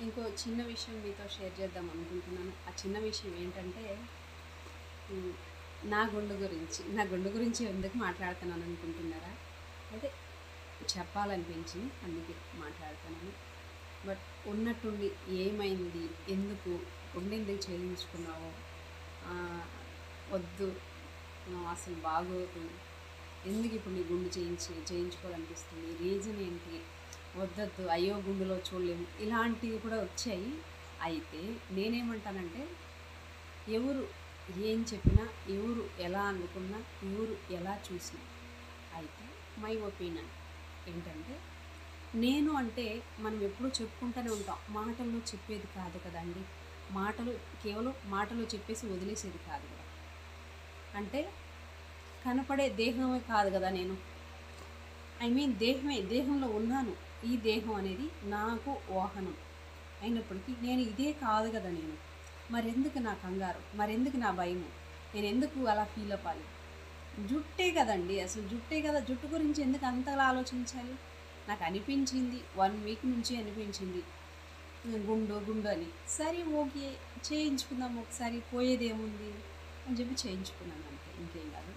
ఇంకో చిన్న విషయం మీతో షేర్ చేద్దాం అనుకుంటున్నాను. ఆ చిన్న విషయం ఏంటంటే హ్మ్, నా గుండు గురించి ఎందుకు మాట్లాడుతున్నాను అనుకుంటున్నారా? అయితే చెప్పాలనిపించింది అందుకే మాట్లాడుతున్నాను. బట్ ఉన్నట్టుండి ఏమైంది? ఎందుకు? గుండె ఎందుకు చేయించుకున్నావు? వద్దు, అసలు బాగోదు, ఎందుకు ఇప్పుడు నీ గుండు చేయించుకోవాలనిపిస్తుంది, రీజన్ ఏంటి, వద్దొద్దు, అయ్యో గుండులో చూడలేము, ఇలాంటివి కూడా వచ్చాయి. అయితే నేనేమంటానంటే, ఎవరు ఏం చెప్పినా, ఎవరు ఎలా అనుకున్నా, ఎవరు ఎలా చూసినా, అయితే మై ఒపీనియన్ ఏంటంటే, నేను అంటే మనం ఎప్పుడూ చెప్పుకుంటూనే ఉంటాం, మాటల్లో చెప్పేది కాదు కదండి. మాటలు కేవలం మాటలు చెప్పేసి వదిలేసేది కాదు కదా. అంటే కనపడే దేహమే కాదు కదా నేను. దేహంలో ఉన్నాను. ఈ దేహం అనేది నాకు వాహనం అయినప్పటికీ నేను ఇదే కాదు కదా నేను. మరెందుకు నా కంగారు, మరెందుకు నా భయము, నేను ఎందుకు అలా ఫీల్ అవ్వాలి? జుట్టే కదండి, అసలు జుట్టే కదా, జుట్టు గురించి ఎందుకు అంతలా ఆలోచించాలి? నాకు అనిపించింది, 1 వీక్ నుంచి అనిపించింది గుండు గుండు అని. సరే ఓకే, చేయించుకుందాం ఒకసారి, పోయేదేముంది అని చెప్పి చేయించుకున్నాను, అంతే, ఇంకేం కాదు.